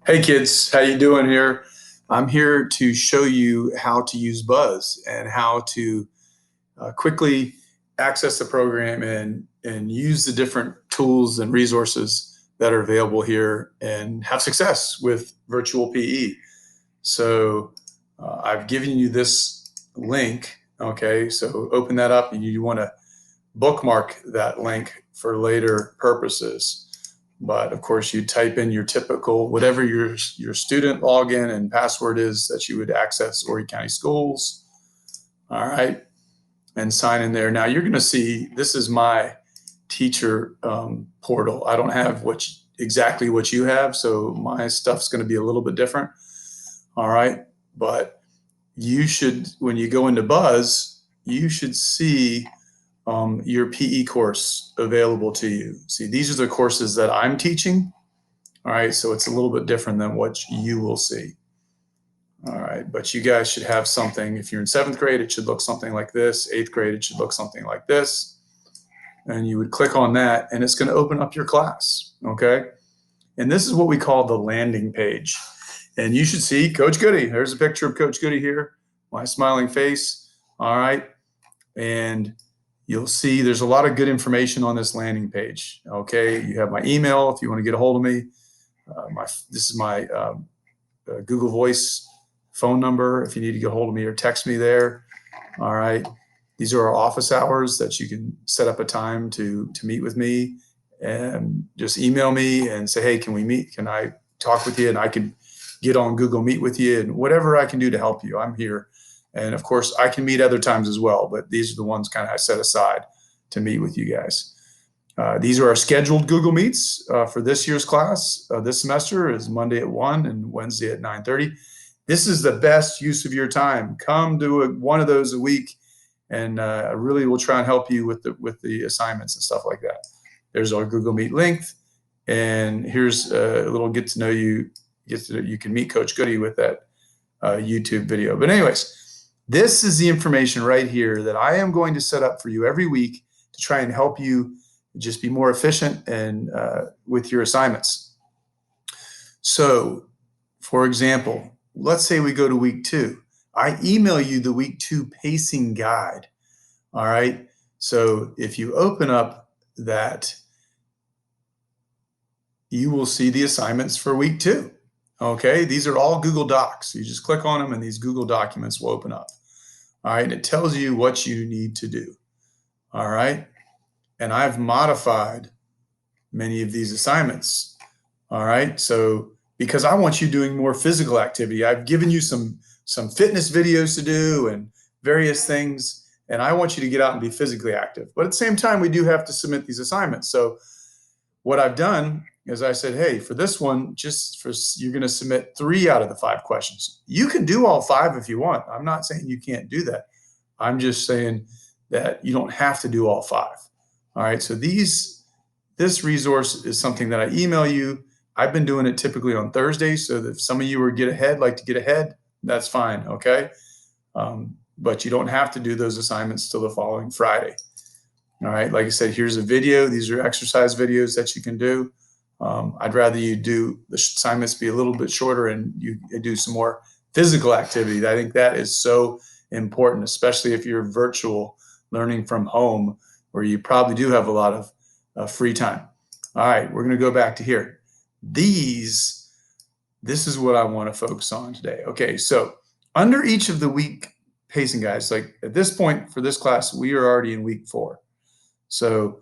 Hey kids, how you doing here? I'm here to show you how to use Buzz and how to quickly access the program and use the different tools and resources that are available here and have success with virtual PE. So I've given you this link. Okay, so open that up and you want to bookmark that link for later purposes. But of course, you type in your typical, whatever your student login and password is that you would access Horry County Schools. All right, and sign in there. Now you're going to see this is my teacher portal. I don't have exactly what you have, so my stuff's going to be a little bit different. All right, but you should, when you go into Buzz, you should see your PE course available to you. See, these are the courses that I'm teaching. All right, so it's a little bit different than what you will see. All right, but you guys should have something. If you're in 7th grade, it should look something like this. 8th grade, it should look something like this. And you would click on that, and it's going to open up your class, okay? And this is what we call the landing page. And you should see Coach Goody. There's a picture of Coach Goody here, my smiling face. All right, and you'll see there's a lot of good information on this landing page. Okay, you have my email if you want to get a hold of me. This is my Google Voice phone number if you need to get a hold of me or text me there. All right, these are our office hours that you can set up a time to meet with me, and just email me and say, hey, can we meet? Can I talk with you? And I can get on Google Meet with you, and whatever I can do to help you, I'm here. And of course, I can meet other times as well, but these are the ones kind of I set aside to meet with you guys. These are our scheduled Google Meets for this year's class. This semester is Monday at 1 and Wednesday at 9:30. This is the best use of your time. Come do one of those a week, and I really will try and help you with the assignments and stuff like that. There's our Google Meet link, and here's a little get to know you. You can meet Coach Goody with that YouTube video. But anyways, this is the information right here that I am going to set up for you every week to try and help you just be more efficient and with your assignments. So, for example, let's say we go to week 2. I email you the week 2 pacing guide. All right. So if you open up that, you will see the assignments for week 2. Okay. These are all Google Docs. You just click on them and these Google documents will open up. All right, and it tells you what you need to do. All right, and I've modified many of these assignments. All right, so because I want you doing more physical activity, I've given you some fitness videos to do and various things, and I want you to get out and be physically active. But at the same time, we do have to submit these assignments. So what I've done is I said, hey, for this one, you're going to submit 3 out of the 5 questions. You can do all 5 if you want. I'm not saying you can't do that. I'm just saying that you don't have to do all 5. All right. So this resource is something that I email you. I've been doing it typically on Thursdays. So that if some of you like to get ahead, that's fine. Okay. But you don't have to do those assignments till the following Friday. All right. Like I said, here's a video. These are exercise videos that you can do. I'd rather you do the assignments be a little bit shorter and you do some more physical activity. I think that is so important, especially if you're virtual learning from home, where you probably do have a lot of free time. All right, we're going to go back to here. This is what I want to focus on today. Okay, so under each of the week pacing guides, like at this point for this class, we are already in week 4. So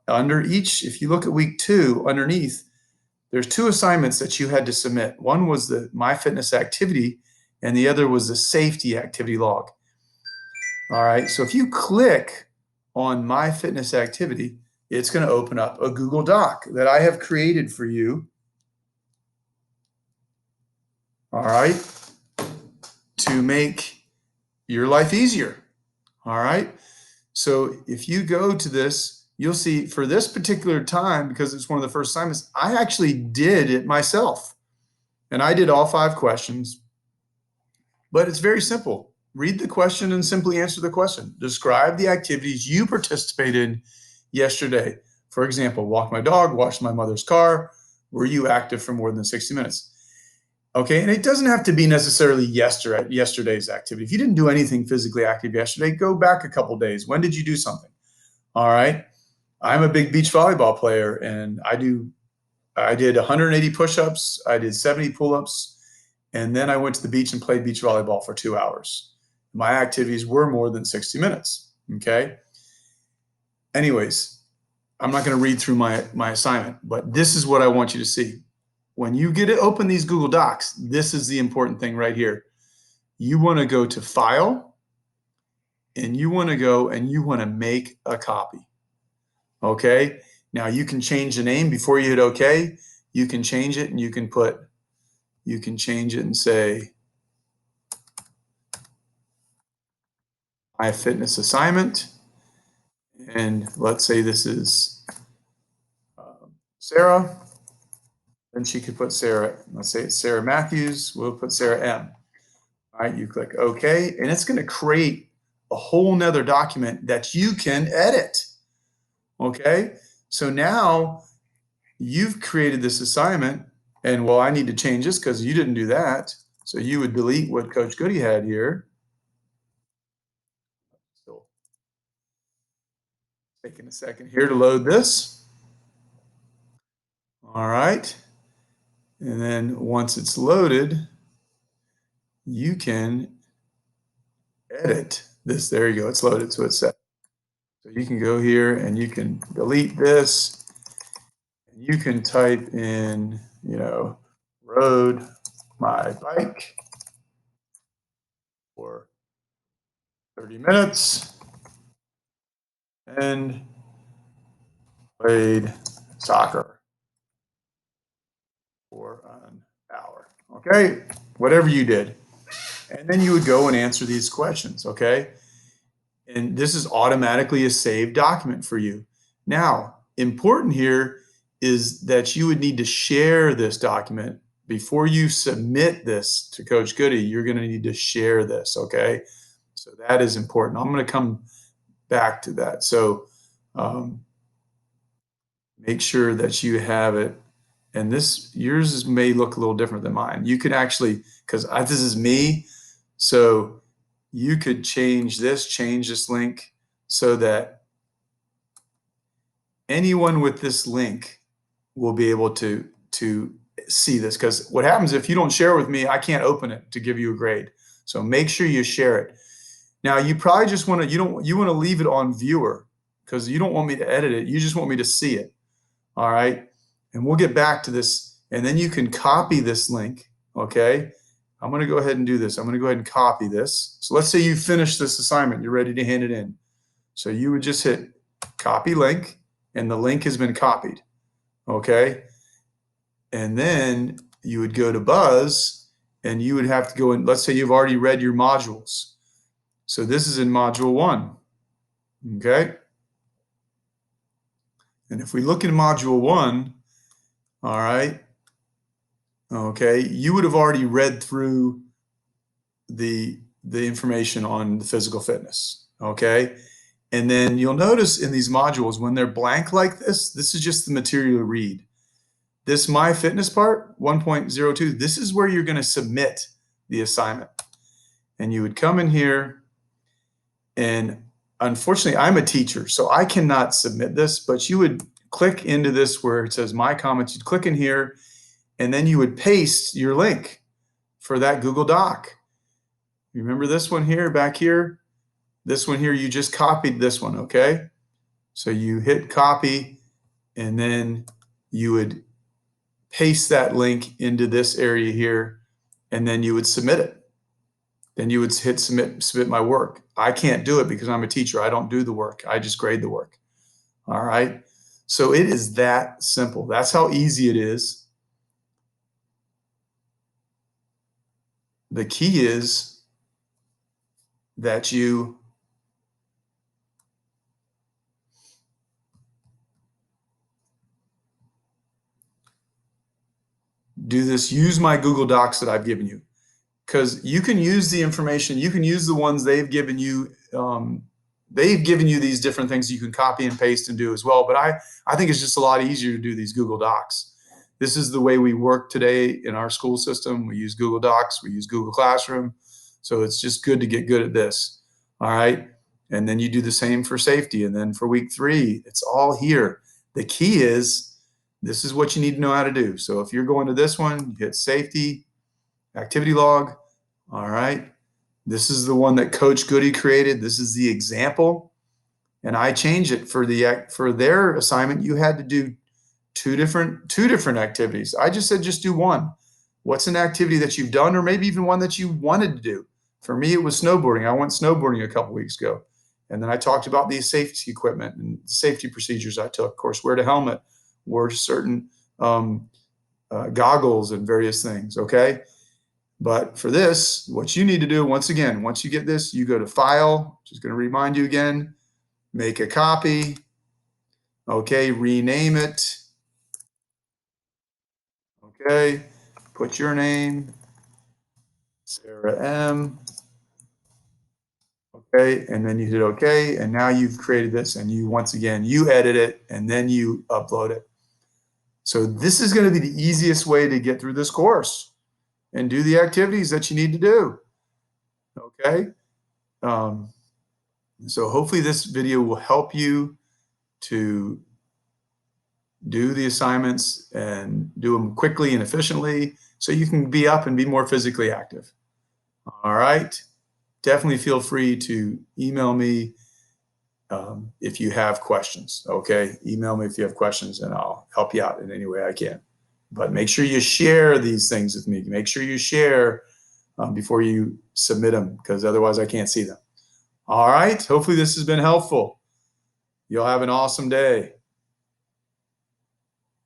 under each, if you look at week 2, underneath, there's 2 assignments that you had to submit. One was the My Fitness Activity, and the other was the Safety Activity Log. All right, so if you click on My Fitness Activity, it's going to open up a Google Doc that I have created for you. All right, to make your life easier. All right, so if you go to this, you'll see for this particular time, because it's one of the first assignments, I actually did it myself. And I did all 5 questions, but it's very simple. Read the question and simply answer the question. Describe the activities you participated in yesterday. For example, walked my dog, washed my mother's car. Were you active for more than 60 minutes? Okay, and it doesn't have to be necessarily yesterday's activity. If you didn't do anything physically active yesterday, go back a couple days. When did you do something? All right. I'm a big beach volleyball player, and I did 180 push-ups, I did 70 pull-ups, and then I went to the beach and played beach volleyball for 2 hours. My activities were more than 60 minutes. Okay. Anyways, I'm not going to read through my assignment, but this is what I want you to see. When you get to open these Google Docs, this is the important thing right here. You want to go to File, and you want to go and you want to make a copy. Okay. Now you can change the name before you hit OK. You can change it, and you can change it and say my fitness assignment. And let's say this is Sarah. Then she could put Sarah, let's say it's Sarah Matthews. We'll put Sarah M. All right, you click OK, and it's going to create a whole nother document that you can edit. Okay, so now you've created this assignment, and well, I need to change this because you didn't do that. So you would delete what Coach Goody had here. So taking a second here to load this. All right, and then once it's loaded, you can edit this. There you go. It's loaded, so it's set. So you can go here and you can delete this. And you can type in, rode my bike for 30 minutes and played soccer for an hour. Okay, whatever you did. And then you would go and answer these questions. Okay. And this is automatically a saved document for you. Now, important here is that you would need to share this document before you submit this to Coach Goody. You're going to need to share this. Okay. So that is important. I'm going to come back to that. So make sure that you have it. And yours may look a little different than mine. You could actually, because this is me. So you could change this link so that anyone with this link will be able to see this. Because what happens if you don't share it with me, I can't open it to give you a grade. So make sure you share it. Now you probably just want to, you want to leave it on viewer because you don't want me to edit it. You just want me to see it. All right. And we'll get back to this. And then you can copy this link. Okay. I'm going to go ahead and do this. I'm going to go ahead and copy this. So let's say you finish this assignment. You're ready to hand it in. So you would just hit copy link, and the link has been copied. Okay. And then you would go to Buzz, and you would have to go in. Let's say you've already read your modules. So this is in module 1. Okay. And if we look in module 1, all right, okay, you would have already read through the information on the physical fitness. Okay. And then you'll notice in these modules, when they're blank like this is just the material to read. This My Fitness part, 1.02, this is where you're going to submit the assignment. And you would come in here, and unfortunately, I'm a teacher, so I cannot submit this, but you would click into this where it says My Comments. You'd click in here, and then you would paste your link for that Google Doc. Remember this one here, back here? This one here, you just copied this one, okay? So you hit copy, and then you would paste that link into this area here, and then you would submit it. Then you would hit submit my work. I can't do it because I'm a teacher. I don't do the work. I just grade the work. All right. So it is that simple. That's how easy it is. The key is that you do this. Use my Google Docs that I've given you, because you can use the information. You can use the ones they've given you. They've given you these different things you can copy and paste and do as well. But I think it's just a lot easier to do these Google Docs. this is the way we work today in our school system. We use Google Docs, we use Google Classroom. So it's just good to get good at this. All right. And then you do the same for safety. And then for week 3, it's all here. The key is this is what you need to know how to do. So if you're going to this one, you hit safety, activity log. All right. This is the one that Coach Goody created. This is the example. And I changed it for their assignment. You had to do two different activities. I just said just do one. What's an activity that you've done, or maybe even one that you wanted to do? For me, it was snowboarding. I went snowboarding a couple weeks ago. And then I talked about these safety equipment and safety procedures I took. Of course, wear the helmet, wear certain goggles and various things, okay? But for this, what you need to do, once again, once you get this, you go to File, just going to remind you again, make a copy, okay, rename it, okay, put your name, Sarah M, okay, and then you hit okay, and now you've created this, and you, once again, you edit it, and then you upload it. So this is going to be the easiest way to get through this course and do the activities that you need to do, okay? So hopefully this video will help you to do the assignments and do them quickly and efficiently so you can be up and be more physically active. All right. Definitely feel free to email me if you have questions. Okay. Email me if you have questions and I'll help you out in any way I can. But make sure you share these things with me. Make sure you share before you submit them, because otherwise I can't see them. All right. Hopefully this has been helpful. You'll have an awesome day.